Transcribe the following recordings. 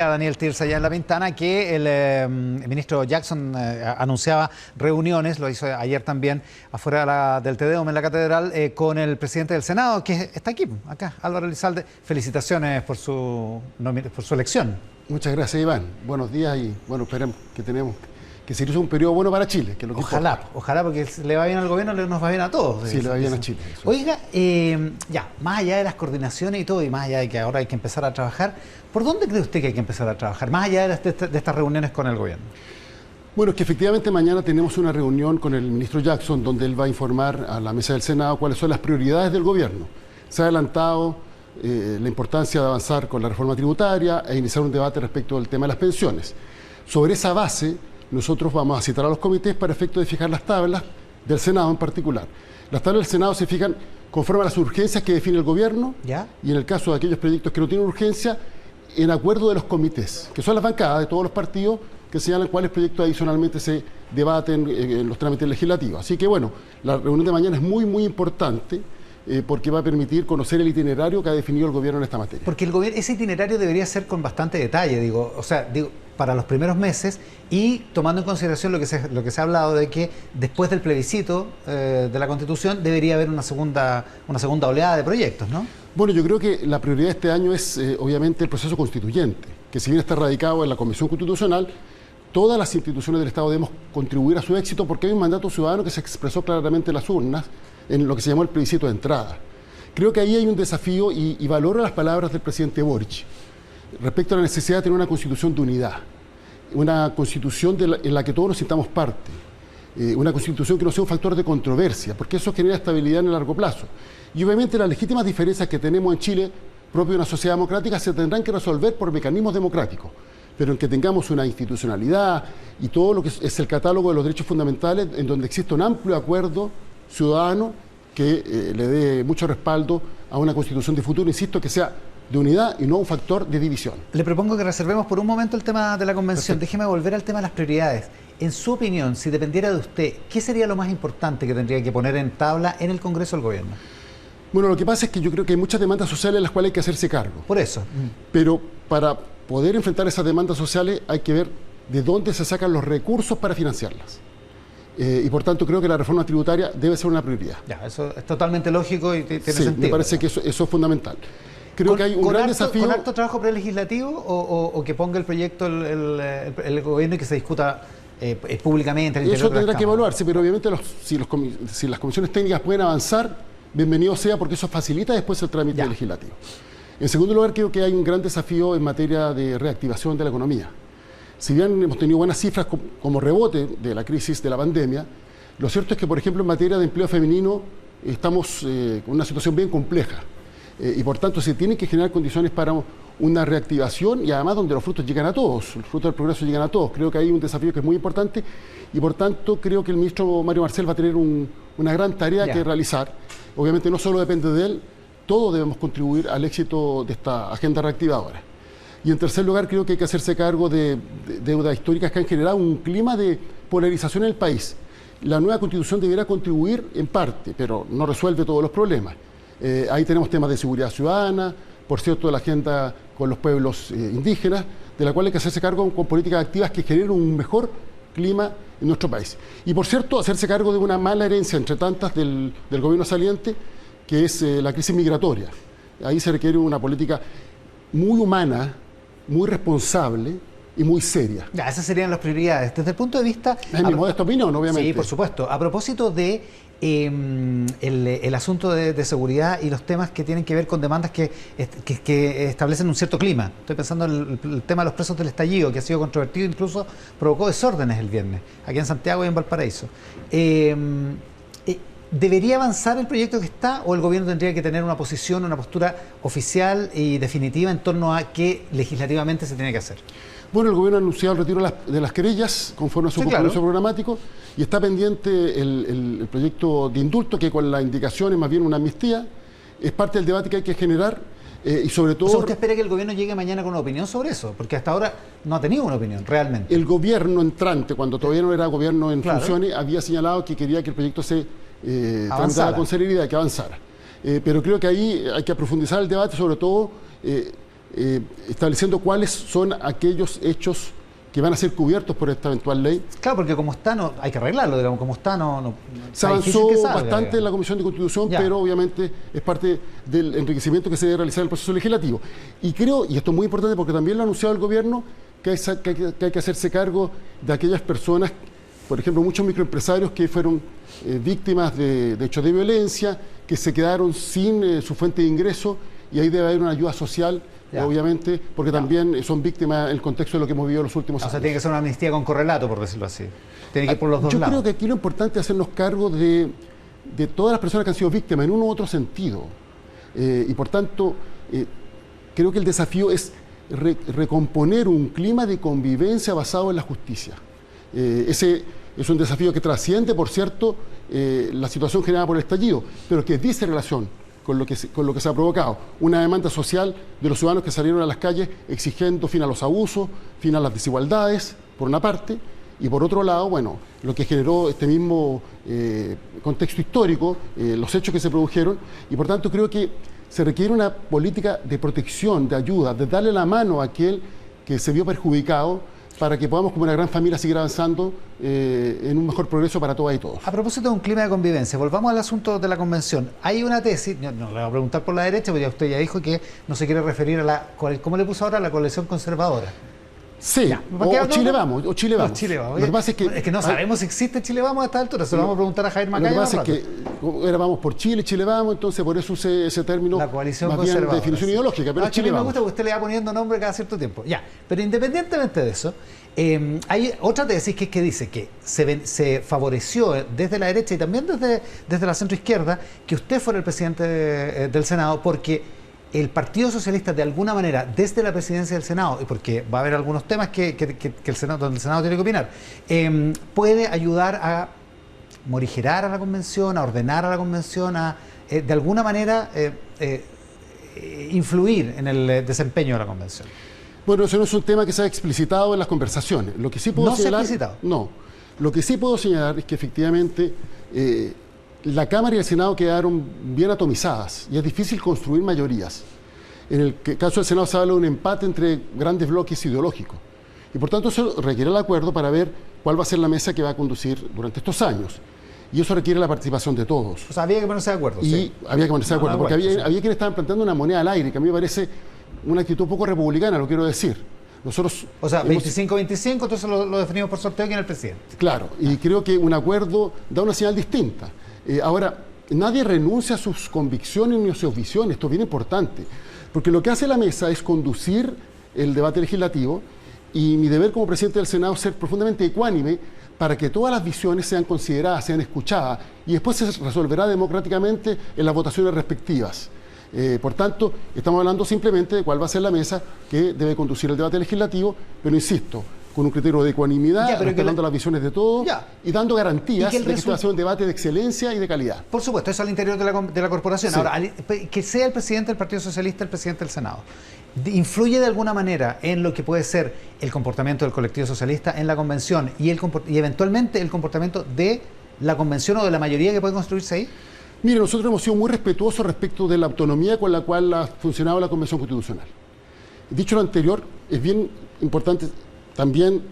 Daniel Tirsa allá en La Pintana, que el ministro Jackson anunciaba reuniones, lo hizo ayer también afuera del Te Deum en la Catedral, con el presidente del Senado, que está aquí, acá, Álvaro Elizalde. Felicitaciones por su elección. Muchas gracias, Iván. Buenos días y bueno, esperemos que se inicie un periodo bueno para Chile. Que es lo que ojalá, porque le va bien al gobierno, nos va bien a todos. Sí, le va bien a Chile. Oiga, ya, más allá de las coordinaciones y todo, y más allá de que ahora hay que empezar a trabajar, ¿por dónde cree usted que hay que empezar a trabajar? Más allá de estas reuniones con el gobierno. Bueno, es que efectivamente mañana tenemos una reunión con el ministro Jackson, donde él va a informar a la mesa del Senado cuáles son las prioridades del gobierno. Se ha adelantado la importancia de avanzar con la reforma tributaria e iniciar un debate respecto del tema de las pensiones. Sobre esa base, nosotros vamos a citar a los comités para efecto de fijar las tablas del Senado en particular. Las tablas del Senado se fijan conforme a las urgencias que define el gobierno. ¿Ya? Y en el caso de aquellos proyectos que no tienen urgencia, en acuerdo de los comités, que son las bancadas de todos los partidos que señalan cuáles proyectos adicionalmente se debaten en los trámites legislativos. Así que bueno, la reunión de mañana es muy, muy importante porque va a permitir conocer el itinerario que ha definido el gobierno en esta materia. Porque ese itinerario debería ser con bastante detalle, para los primeros meses y tomando en consideración lo que se ha hablado de que después del plebiscito de la Constitución debería haber una segunda oleada de proyectos, ¿no? Bueno, yo creo que la prioridad de este año es obviamente el proceso constituyente, que si bien está radicado en la Convención Constitucional, todas las instituciones del Estado debemos contribuir a su éxito porque hay un mandato ciudadano que se expresó claramente en las urnas, en lo que se llamó el plebiscito de entrada. Creo que ahí hay un desafío y valoro las palabras del presidente Boric respecto a la necesidad de tener una constitución de unidad, una constitución en la que todos nos sintamos parte, una constitución que no sea un factor de controversia, porque eso genera estabilidad en el largo plazo. Y obviamente las legítimas diferencias que tenemos en Chile, propio de una sociedad democrática, se tendrán que resolver por mecanismos democráticos, pero en que tengamos una institucionalidad y todo lo que es el catálogo de los derechos fundamentales, en donde existe un amplio acuerdo ciudadano que le dé mucho respaldo a una constitución de futuro, insisto, que sea de unidad y no un factor de división. Le propongo que reservemos por un momento el tema de la convención. Perfecto. Déjeme volver al tema de las prioridades. En su opinión, si dependiera de usted, ¿qué sería lo más importante que tendría que poner en tabla en el Congreso del Gobierno? Bueno, lo que pasa es que yo creo que hay muchas demandas sociales en las cuales hay que hacerse cargo. Por eso. Pero para poder enfrentar esas demandas sociales hay que ver de dónde se sacan los recursos para financiarlas. Y por tanto creo que la reforma tributaria debe ser una prioridad. Ya, eso es totalmente lógico y tiene sentido. Me parece que eso es fundamental. Creo que hay un gran desafío. ¿Con harto trabajo prelegislativo o que ponga el proyecto el gobierno y que se discuta públicamente? Eso tendrá que evaluarse, pero obviamente si las comisiones técnicas pueden avanzar, bienvenido sea, porque eso facilita después el trámite legislativo. En segundo lugar, creo que hay un gran desafío en materia de reactivación de la economía. Si bien hemos tenido buenas cifras como rebote de la crisis de la pandemia, lo cierto es que, por ejemplo, en materia de empleo femenino estamos con una situación bien compleja. Y por tanto se tienen que generar condiciones para una reactivación y además donde los frutos llegan a todos, los frutos del progreso llegan a todos. Creo que hay un desafío que es muy importante y por tanto creo que el ministro Mario Marcel va a tener una gran tarea que realizar. Obviamente no solo depende de él, todos debemos contribuir al éxito de esta agenda reactivadora. Y en tercer lugar creo que hay que hacerse cargo de deudas históricas que han generado un clima de polarización en el país. La nueva Constitución deberá contribuir en parte, pero no resuelve todos los problemas. Ahí tenemos temas de seguridad ciudadana, por cierto, la agenda con los pueblos indígenas, de la cual hay que hacerse cargo con políticas activas que generen un mejor clima en nuestro país. Y por cierto, hacerse cargo de una mala herencia entre tantas del gobierno saliente, que es la crisis migratoria. Ahí se requiere una política muy humana, muy responsable y muy seria. Ya, esas serían las prioridades. Desde el punto de vista... Es mi modesta opinión, obviamente. Sí, por supuesto. A propósito de el asunto de seguridad y los temas que tienen que ver con demandas que establecen un cierto clima. Estoy pensando en el tema de los presos del estallido, que ha sido controvertido, incluso provocó desórdenes el viernes, aquí en Santiago y en Valparaíso. ¿Debería avanzar el proyecto que está o el gobierno tendría que tener una posición, una postura oficial y definitiva en torno a qué legislativamente se tiene que hacer? Bueno, el gobierno ha anunciado el retiro de las querellas conforme a su compromiso programático y está pendiente el proyecto de indulto que con la indicación es más bien una amnistía, es parte del debate que hay que generar y sobre todo... O sea, ¿usted espera que el gobierno llegue mañana con una opinión sobre eso? Porque hasta ahora no ha tenido una opinión, realmente. El gobierno entrante, cuando todavía no era gobierno en funciones, había señalado que quería que el proyecto se con celeridad, que avanzara. Pero creo que ahí hay que profundizar el debate, sobre todo estableciendo cuáles son aquellos hechos que van a ser cubiertos por esta eventual ley. Claro, porque como está, no, hay que arreglarlo, digamos, como está, se avanzó bastante en la Comisión de Constitución, pero obviamente es parte del enriquecimiento que se debe realizar en el proceso legislativo. Y creo, y esto es muy importante porque también lo ha anunciado el gobierno, que hay que hacerse cargo de aquellas personas, por ejemplo, muchos microempresarios que fueron víctimas de hechos de violencia, que se quedaron sin su fuente de ingreso, y ahí debe haber una ayuda social. Obviamente, porque también son víctimas en el contexto de lo que hemos vivido los últimos años. O sea, tiene que ser una amnistía con correlato, por decirlo así. Tiene que ir por los dos lados. Yo creo que aquí lo importante es hacernos cargo de todas las personas que han sido víctimas en uno u otro sentido. Y por tanto, creo que el desafío es recomponer un clima de convivencia basado en la justicia. Ese es un desafío que trasciende, por cierto, la situación generada por el estallido, pero que dice relación con lo que se ha provocado. Una demanda social de los ciudadanos que salieron a las calles exigiendo fin a los abusos, fin a las desigualdades, por una parte, y por otro lado, bueno, lo que generó este mismo contexto histórico, los hechos que se produjeron, y por tanto creo que se requiere una política de protección, de ayuda, de darle la mano a aquel que se vio perjudicado, para que podamos como una gran familia seguir avanzando en un mejor progreso para todas y todos. A propósito de un clima de convivencia, volvamos al asunto de la convención. Hay una tesis, no le voy a preguntar por la derecha, porque usted ya dijo que no se quiere referir a la, ¿cómo le puso ahora? La coalición conservadora. Sí, o Chile Vamos, o Chile Vamos. Chile Vamos. Lo que pasa es que no sabemos si existe Chile Vamos a esta altura, se lo vamos a preguntar a Javier Macaya. Lo que pasa es que era Vamos por Chile, Chile Vamos, entonces por eso usé ese término, la coalición más bien de definición ideológica, pero Chile Vamos. Me gusta que usted le va poniendo nombre cada cierto tiempo. Ya, pero independientemente de eso, hay otra tesis que dice que se favoreció desde la derecha y también desde la centroizquierda que usted fuera el presidente del Senado, porque el Partido Socialista, de alguna manera, desde la presidencia del Senado, y porque va a haber algunos temas que el Senado, donde el Senado tiene que opinar, puede ayudar a morigerar a la convención, a ordenar a la convención, a de alguna manera influir en el desempeño de la convención. Bueno, eso no es un tema que se ha explicitado en las conversaciones. Lo que sí puedo señalar, se ha explicitado. No. Lo que sí puedo señalar es que efectivamente la Cámara y el Senado quedaron bien atomizadas y es difícil construir mayorías. En el caso del Senado se habla de un empate entre grandes bloques ideológicos. Y por tanto eso requiere el acuerdo para ver cuál va a ser la mesa que va a conducir durante estos años. Y eso requiere la participación de todos. O sea, había que ponerse de acuerdo. Y sí. había que ponerse de acuerdo, porque había quienes estaban planteando una moneda al aire, que a mí me parece una actitud un poco republicana, lo quiero decir. Nosotros o sea, 25-25, entonces lo definimos por sorteo quién es el presidente. Claro, y creo que un acuerdo da una señal distinta. Ahora, nadie renuncia a sus convicciones ni a sus visiones, esto es bien importante, porque lo que hace la mesa es conducir el debate legislativo y mi deber como presidente del Senado es ser profundamente ecuánime para que todas las visiones sean consideradas, sean escuchadas y después se resolverá democráticamente en las votaciones respectivas. Por tanto, estamos hablando simplemente de cuál va a ser la mesa que debe conducir el debate legislativo, pero insisto, con un criterio de ecuanimidad, respetando las visiones de todos y dando garantías de que esto va a ser un debate de excelencia y de calidad. Por supuesto, eso al interior de la corporación. Sí. Ahora, que sea el presidente del Partido Socialista el presidente del Senado, ¿influye de alguna manera en lo que puede ser el comportamiento del colectivo socialista en la convención y eventualmente el comportamiento de la convención o de la mayoría que puede construirse ahí? Mire, nosotros hemos sido muy respetuosos respecto de la autonomía con la cual ha funcionado la Convención Constitucional. Dicho lo anterior, es bien importante también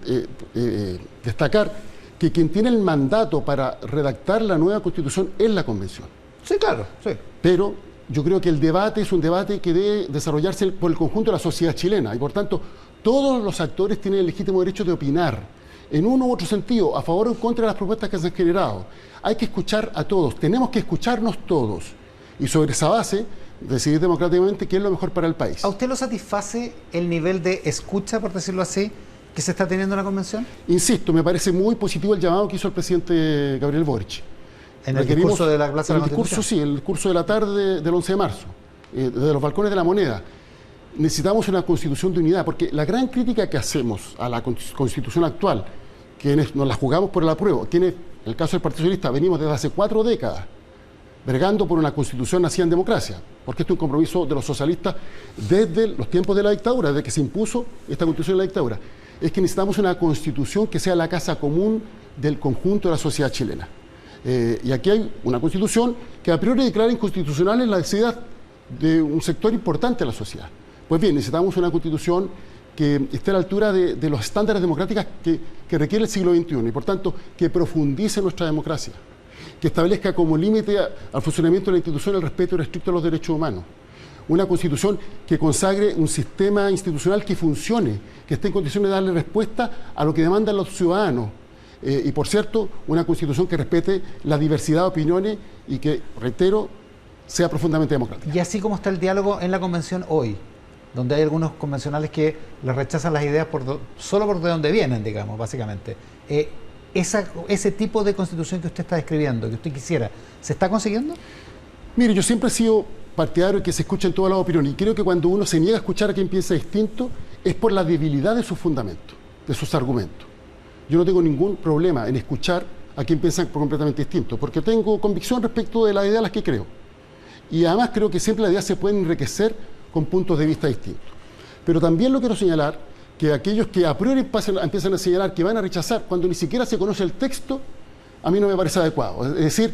destacar que quien tiene el mandato para redactar la nueva Constitución es la Convención. Sí, claro, sí. Pero yo creo que el debate es un debate que debe desarrollarse por el conjunto de la sociedad chilena y por tanto todos los actores tienen el legítimo derecho de opinar en uno u otro sentido, a favor o en contra de las propuestas que se han generado. Hay que escuchar a todos, tenemos que escucharnos todos y sobre esa base decidir democráticamente qué es lo mejor para el país. ¿A usted lo satisface el nivel de escucha, por decirlo así, que se está teniendo en la convención? Insisto, me parece muy positivo el llamado que hizo el presidente Gabriel Boric. En el discurso de la Plaza de la Constitución. Sí, el discurso de la tarde del 11 de marzo, desde los balcones de la Moneda. Necesitamos una constitución de unidad, porque la gran crítica que hacemos a la constitución actual, quienes nos la jugamos por el apruebo, quienes, en el caso del Partido Socialista, venimos desde hace 4 décadas bregando por una constitución nacida en democracia, porque esto es un compromiso de los socialistas desde los tiempos de la dictadura, desde que se impuso esta constitución en la dictadura, es que necesitamos una constitución que sea la casa común del conjunto de la sociedad chilena. Y aquí hay una constitución que a priori declara inconstitucional en la necesidad de un sector importante de la sociedad. Pues bien, necesitamos una constitución que esté a la altura de los estándares democráticos que requiere el siglo XXI y, por tanto, que profundice nuestra democracia, que establezca como límite al funcionamiento de la institución el respeto irrestricto a los derechos humanos. Una constitución que consagre un sistema institucional que funcione, que esté en condiciones de darle respuesta a lo que demandan los ciudadanos. Y, por cierto, una constitución que respete la diversidad de opiniones y que, reitero, sea profundamente democrática. Y así como está el diálogo en la convención hoy, donde hay algunos convencionales que les rechazan las ideas solo por de donde vienen, digamos, básicamente. Ese tipo de constitución que usted está describiendo, que usted quisiera, ¿se está consiguiendo? Mire, yo siempre he sido partidario de que se escuchen todas las opiniones, y creo que cuando uno se niega a escuchar a quien piensa distinto es por la debilidad de sus fundamentos, de sus argumentos. Yo no tengo ningún problema en escuchar a quien piensa completamente distinto, porque tengo convicción respecto de las ideas a las que creo. Y además creo que siempre las ideas se pueden enriquecer con puntos de vista distintos. Pero también lo quiero señalar, que aquellos que a priori empiezan a señalar que van a rechazar cuando ni siquiera se conoce el texto, a mí no me parece adecuado. Es decir,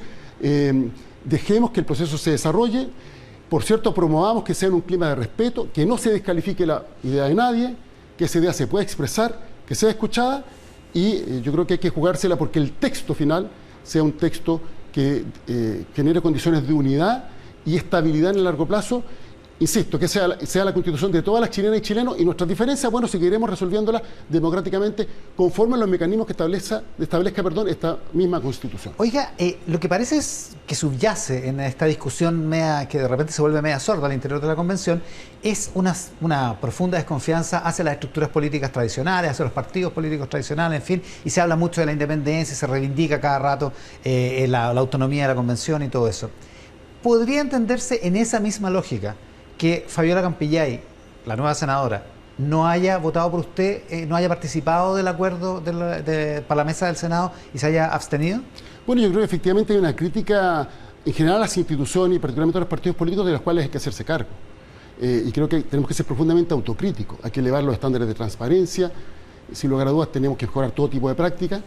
dejemos que el proceso se desarrolle, por cierto, promovamos que sea en un clima de respeto, que no se descalifique la idea de nadie, que esa idea se pueda expresar, que sea escuchada, y yo creo que hay que jugársela porque el texto final sea un texto que genere condiciones de unidad y estabilidad en el largo plazo. Insisto, que sea la constitución de todas las chilenas y chilenos, y nuestras diferencias, bueno, seguiremos resolviéndolas democráticamente conforme a los mecanismos que establezca esta misma constitución. Oiga, lo que parece es que subyace en esta discusión que de repente se vuelve media sorda al interior de la convención, es una profunda desconfianza hacia las estructuras políticas tradicionales, hacia los partidos políticos tradicionales, en fin, y se habla mucho de la independencia, se reivindica cada rato la autonomía de la convención y todo eso. ¿Podría entenderse en esa misma lógica que Fabiola Campillay, la nueva senadora, no haya votado por usted, no haya participado del acuerdo para la mesa del Senado y se haya abstenido? Bueno, yo creo que efectivamente hay una crítica en general a las instituciones y particularmente a los partidos políticos de los cuales hay que hacerse cargo. Y creo que tenemos que ser profundamente autocríticos, hay que elevar los estándares de transparencia, sin lugar a dudas tenemos que mejorar todo tipo de prácticas,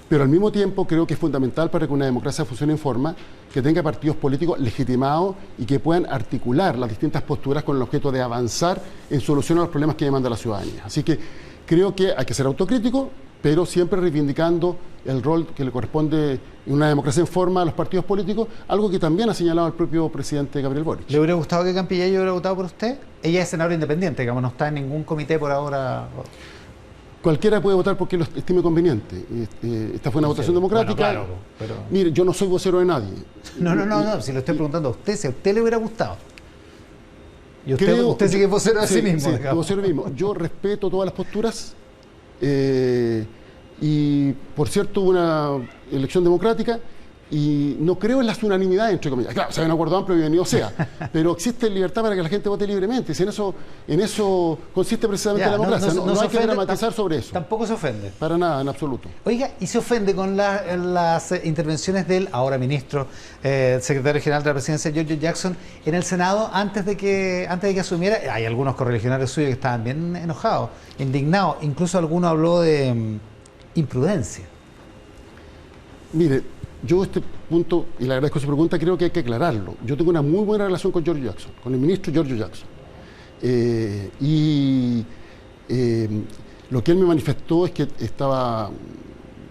pero al mismo tiempo creo que es fundamental para que una democracia funcione en forma que tenga partidos políticos legitimados y que puedan articular las distintas posturas con el objeto de avanzar en solución a los problemas que demanda la ciudadanía. Así que creo que hay que ser autocrítico, pero siempre reivindicando el rol que le corresponde en una democracia en forma a los partidos políticos, algo que también ha señalado el propio presidente Gabriel Boric. ¿Le hubiera gustado que Campillay hubiera votado por usted? Ella es senadora independiente, digamos, no está en ningún comité por ahora. Cualquiera puede votar porque lo estime conveniente. Esta fue una votación democrática. Bueno, claro, pero... Mire, yo no soy vocero de nadie. No, si lo estoy preguntando a usted, si a usted le hubiera gustado. Y usted sí que es vocero de sí mismo. Sí, vocero mismo. Yo respeto todas las posturas y, por cierto, una elección democrática y no creo en las unanimidades, entre comillas. Claro, se hay un acuerdo amplio, bienvenido sea, pero existe libertad para que la gente vote libremente. Si en eso consiste precisamente la democracia. No hay que dramatizar sobre eso. Tampoco se ofende. Para nada, en absoluto. Oiga, ¿y se ofende con las intervenciones del ahora ministro, secretario general de la presidencia, Giorgio Jackson, en el Senado antes de que asumiera? Hay algunos correligionarios suyos que estaban bien enojados, indignados. Incluso alguno habló de imprudencia. Mire, yo este punto, y le agradezco su pregunta, creo que hay que aclararlo. Yo tengo una muy buena relación con Giorgio Jackson, con el ministro Giorgio Jackson. Lo que él me manifestó es que estaba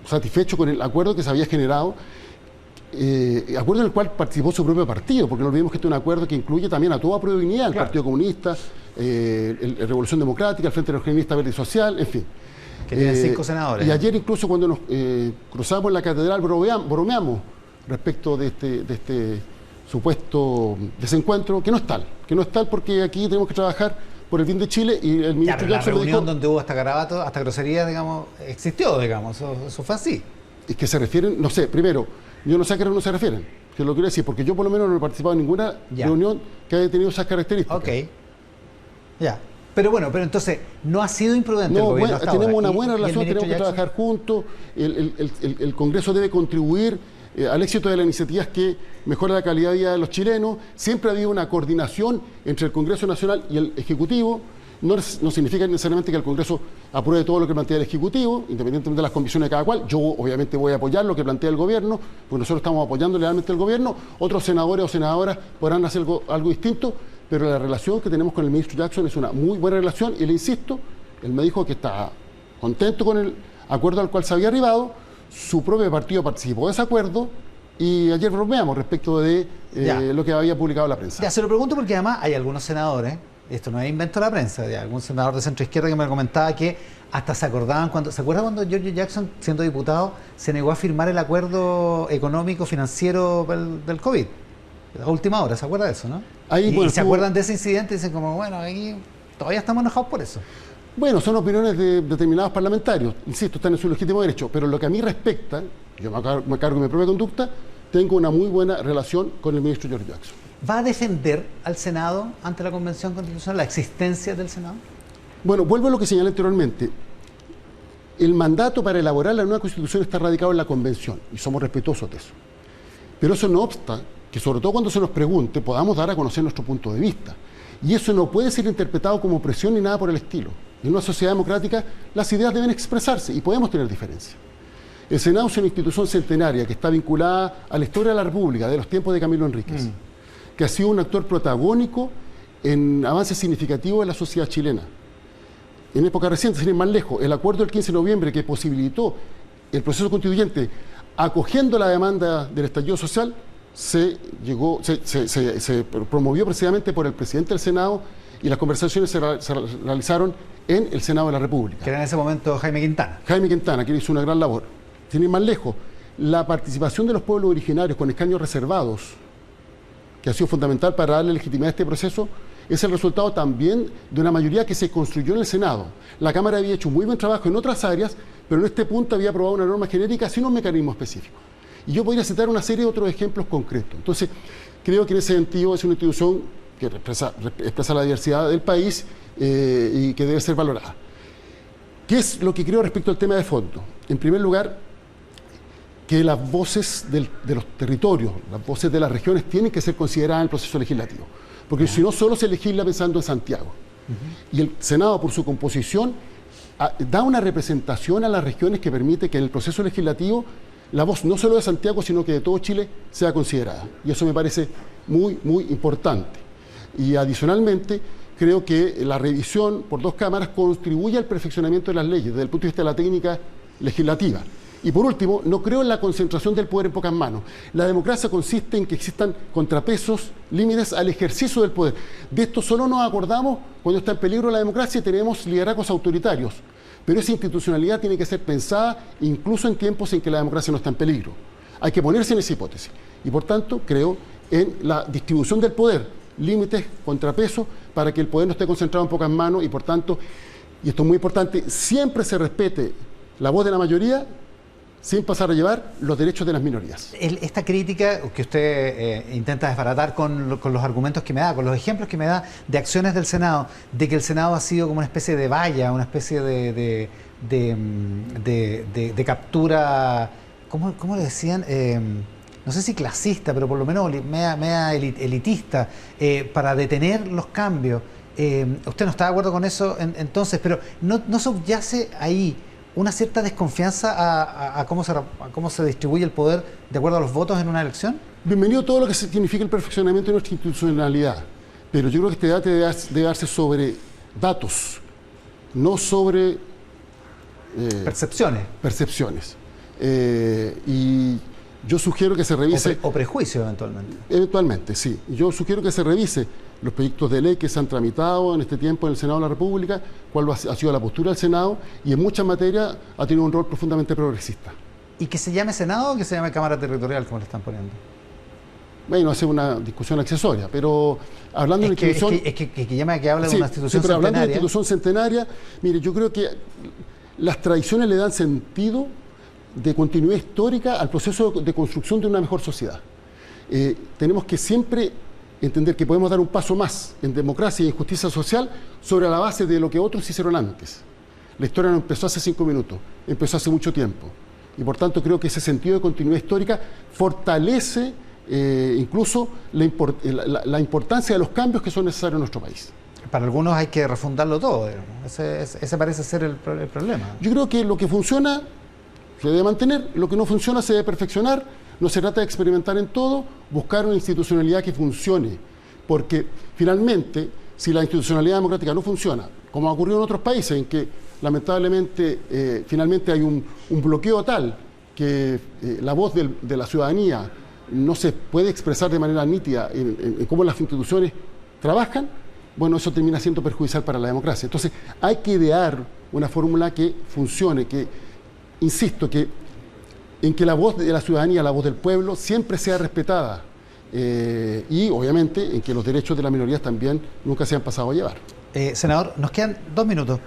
satisfecho con el acuerdo que se había generado, acuerdo en el cual participó su propio partido, porque no olvidemos que este es un acuerdo que incluye también a toda prueba de unidad, el Partido Comunista, la Revolución Democrática, el Frente Regionalista Verde y Social, en fin. Que tienen 5 senadores. Y ayer incluso cuando nos cruzamos en la catedral bromeamos respecto de este supuesto desencuentro, que no es tal porque aquí tenemos que trabajar por el bien de Chile y el ministro Jackson la reunión donde hubo hasta garabato, hasta grosería, digamos, existió, digamos, eso fue así. Es que se refieren, no sé, primero, yo no sé a qué reunión se refieren, que lo quiero decir, porque yo por lo menos no he participado en ninguna reunión que haya tenido esas características. Ok, ya. Pero bueno, entonces, ¿no ha sido imprudente el gobierno hasta tenemos ahora? Una buena relación, tenemos que trabajar juntos, el Congreso debe contribuir al éxito de las iniciativas que mejoran la calidad de vida de los chilenos. Siempre ha habido una coordinación entre el Congreso Nacional y el Ejecutivo. No significa necesariamente que el Congreso apruebe todo lo que plantea el Ejecutivo, independientemente de las convicciones de cada cual. Yo obviamente voy a apoyar lo que plantea el gobierno, porque nosotros estamos apoyando legalmente al gobierno. Otros senadores o senadoras podrán hacer algo distinto, pero la relación que tenemos con el ministro Jackson es una muy buena relación y le insisto, él me dijo que está contento con el acuerdo al cual se había arribado, su propio partido participó de ese acuerdo y ayer bromeamos respecto de lo que había publicado la prensa. Ya, se lo pregunto porque además hay algunos senadores, esto no es invento de la prensa, de algún senador de centro izquierda que me comentaba que hasta se acordaban ¿se acuerda cuando Giorgio Jackson, siendo diputado, se negó a firmar el acuerdo económico financiero del COVID? A última hora, ¿se acuerda de eso, no? Ahí, y se acuerdan de ese incidente y dicen como, bueno, ahí todavía estamos enojados por eso. Bueno, son opiniones de determinados parlamentarios, insisto, están en su legítimo derecho, pero lo que a mí respecta, yo me cargo de mi propia conducta, tengo una muy buena relación con el ministro Giorgio Jackson. ¿Va a defender al Senado ante la Convención Constitucional, la existencia del Senado? Bueno, vuelvo a lo que señalé anteriormente. El mandato para elaborar la nueva Constitución está radicado en la Convención, y somos respetuosos de eso. Pero eso no obsta que, sobre todo cuando se nos pregunte, podamos dar a conocer nuestro punto de vista. Y eso no puede ser interpretado como presión ni nada por el estilo. En una sociedad democrática las ideas deben expresarse y podemos tener diferencias. El Senado es una institución centenaria que está vinculada a la historia de la República, de los tiempos de Camilo Enríquez, que ha sido un actor protagónico en avances significativos de la sociedad chilena. En época reciente, sin ir más lejos, el acuerdo del 15 de noviembre que posibilitó el proceso constituyente acogiendo la demanda del estallido social se promovió precisamente por el presidente del Senado y las conversaciones se realizaron en el Senado de la República. Que era en ese momento Jaime Quintana. Jaime Quintana, que hizo una gran labor. Sin ir más lejos, la participación de los pueblos originarios con escaños reservados, que ha sido fundamental para darle legitimidad a este proceso, es el resultado también de una mayoría que se construyó en el Senado. La Cámara había hecho un muy buen trabajo en otras áreas, pero en este punto había aprobado una norma genérica sin un mecanismo específico. Y yo podría citar una serie de otros ejemplos concretos. Entonces, creo que en ese sentido es una institución que expresa la diversidad del país y que debe ser valorada. ¿Qué es lo que creo respecto al tema de fondo? En primer lugar, que las voces de los territorios, las voces de las regiones tienen que ser consideradas en el proceso legislativo. Porque si no, solo se legisla pensando en Santiago. Y el Senado, por su composición, da una representación a las regiones que permite que en el proceso legislativo la voz no solo de Santiago, sino que de todo Chile sea considerada. Y eso me parece muy, muy importante. Y adicionalmente, creo que la revisión por dos cámaras contribuye al perfeccionamiento de las leyes desde el punto de vista de la técnica legislativa. Y por último, no creo en la concentración del poder en pocas manos. La democracia consiste en que existan contrapesos, límites al ejercicio del poder. De esto solo nos acordamos cuando está en peligro la democracia y tenemos liderazgos autoritarios. Pero esa institucionalidad tiene que ser pensada incluso en tiempos en que la democracia no está en peligro. Hay que ponerse en esa hipótesis. Y por tanto, creo en la distribución del poder, límites, contrapesos, para que el poder no esté concentrado en pocas manos y por tanto, y esto es muy importante, siempre se respete la voz de la mayoría sin pasar a llevar los derechos de las minorías. Esta crítica que usted intenta desbaratar con los argumentos que me da, con los ejemplos que me da de acciones del Senado, de que el Senado ha sido como una especie de valla, una especie de captura, ¿cómo le decían? No sé si clasista, pero por lo menos media elitista, para detener los cambios. Usted no está de acuerdo con eso entonces, pero ¿no subyace ahí una cierta desconfianza a cómo se distribuye el poder de acuerdo a los votos en una elección? Bienvenido todo lo que significa el perfeccionamiento de nuestra institucionalidad, pero yo creo que este debate debe darse sobre datos, no sobre percepciones. Y yo sugiero que se revise... O prejuicio eventualmente. Eventualmente, sí. Yo sugiero que se revise los proyectos de ley que se han tramitado en este tiempo en el Senado de la República, cuál ha sido la postura del Senado, y en muchas materias ha tenido un rol profundamente progresista. ¿Y que se llame Senado o que se llame Cámara Territorial, como le están poniendo? Bueno, hace una discusión accesoria, pero hablando de una institución... que habla de una institución pero hablando de centenaria. institución centenaria, mire, yo creo que las tradiciones le dan sentido de continuidad histórica al proceso de construcción de una mejor sociedad. Tenemos que siempre entender que podemos dar un paso más en democracia y en justicia social sobre la base de lo que otros hicieron antes. La historia no empezó hace 5 minutos, empezó hace mucho tiempo. Y por tanto creo que ese sentido de continuidad histórica fortalece incluso la importancia de los cambios que son necesarios en nuestro país. Para algunos hay que refundarlo todo, digamos. Ese parece ser el problema. Yo creo que lo que funciona se debe mantener, lo que no funciona se debe perfeccionar. No se trata de experimentar en todo, buscar una institucionalidad que funcione, Porque finalmente, si la institucionalidad democrática no funciona, como ha ocurrido en otros países en que lamentablemente finalmente hay un bloqueo tal que la voz de la ciudadanía no se puede expresar de manera nítida en cómo las instituciones trabajan, bueno, eso termina siendo perjudicial para la democracia. Entonces, hay que idear una fórmula que funcione, que, insisto, en que la voz de la ciudadanía, la voz del pueblo, siempre sea respetada. Y, obviamente, en que los derechos de las minorías también nunca sean pasados a llevar. Senador, nos quedan 2 minutos.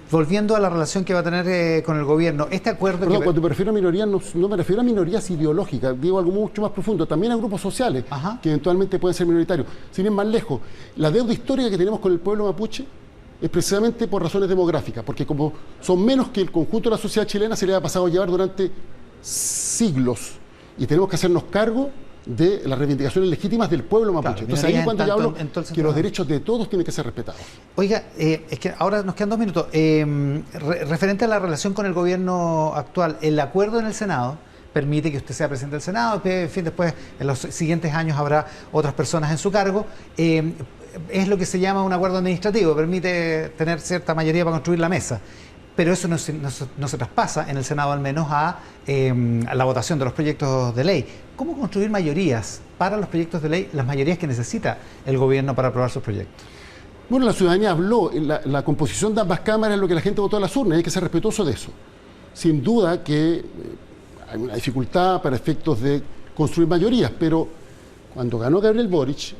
Volviendo a la relación que va a tener con el gobierno, este acuerdo... Perdón, cuando me refiero a minorías, no me refiero a minorías ideológicas, digo algo mucho más profundo, también a grupos sociales, que eventualmente pueden ser minoritarios. Sin ir más lejos, la deuda histórica que tenemos con el pueblo mapuche es precisamente por razones demográficas, porque como son menos que el conjunto de la sociedad chilena, se le ha pasado a llevar durante siglos, y tenemos que hacernos cargo de las reivindicaciones legítimas del pueblo mapuche. Claro, entonces ahí cuando yo hablo que los derechos de todos tienen que ser respetados. Oiga, es que ahora nos quedan 2 minutos. Referente a la relación con el gobierno actual, el acuerdo en el Senado permite que usted sea presidente del Senado, en fin, después en los siguientes años habrá otras personas en su cargo. Es lo que se llama un acuerdo administrativo, permite tener cierta mayoría para construir la mesa. Pero eso no se traspasa, en el Senado al menos, a la votación de los proyectos de ley. ¿Cómo construir mayorías para los proyectos de ley, las mayorías que necesita el gobierno para aprobar sus proyectos? Bueno, la ciudadanía habló, la composición de ambas cámaras es lo que la gente votó en las urnas, y hay que ser respetuoso de eso. Sin duda que hay una dificultad para efectos de construir mayorías, pero cuando ganó Gabriel Boric,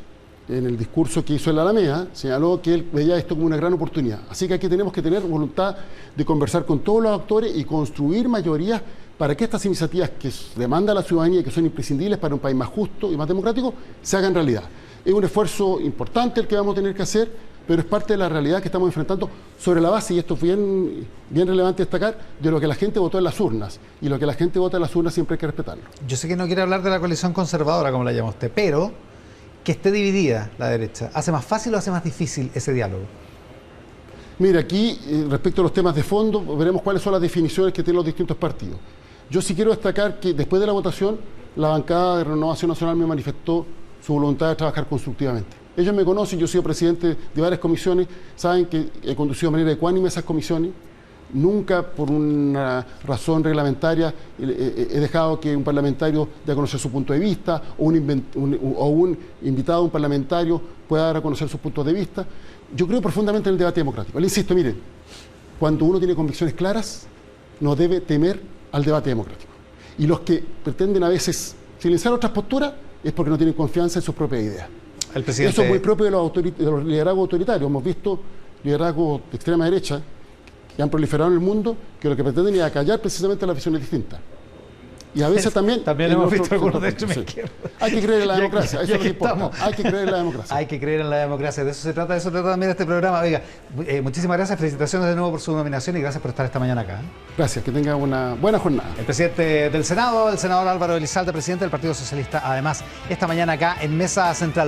en el discurso que hizo en la Alameda, señaló que él veía esto como una gran oportunidad. Así que aquí tenemos que tener voluntad de conversar con todos los actores y construir mayorías para que estas iniciativas que demanda la ciudadanía y que son imprescindibles para un país más justo y más democrático, se hagan realidad. Es un esfuerzo importante el que vamos a tener que hacer, pero es parte de la realidad que estamos enfrentando sobre la base, y esto es bien relevante destacar, de lo que la gente votó en las urnas. Y lo que la gente vota en las urnas siempre hay que respetarlo. Yo sé que no quiere hablar de la coalición conservadora, como la llama usted, pero que esté dividida la derecha, ¿hace más fácil o hace más difícil ese diálogo? Mira, aquí, respecto a los temas de fondo, veremos cuáles son las definiciones que tienen los distintos partidos. Yo sí quiero destacar que después de la votación, la bancada de Renovación Nacional me manifestó su voluntad de trabajar constructivamente. Ellos me conocen, yo he sido presidente de varias comisiones, saben que he conducido de manera ecuánime esas comisiones. Nunca por una razón reglamentaria he dejado que un parlamentario dé a conocer su punto de vista o un invitado a un parlamentario pueda dar a conocer sus puntos de vista. Yo creo profundamente en el debate democrático. Le insisto, miren, cuando uno tiene convicciones claras, no debe temer al debate democrático. Y los que pretenden a veces silenciar otras posturas es porque no tienen confianza en sus propias ideas. Eso es muy propio de los liderazgos autoritarios. Hemos visto liderazgos de extrema derecha que han proliferado en el mundo, que lo que pretenden es acallar precisamente las visiones distintas. Y a veces también hemos visto algunos de extrema izquierda. Hay que creer en la democracia, eso es lo que importa. Hay que creer en la democracia. Hay que creer en la democracia, de eso se trata también este programa. Oiga, muchísimas gracias, felicitaciones de nuevo por su nominación y gracias por estar esta mañana acá. Gracias, que tenga una buena jornada. El presidente del Senado, el senador Álvaro Elizalde, presidente del Partido Socialista, además, esta mañana acá en Mesa Central.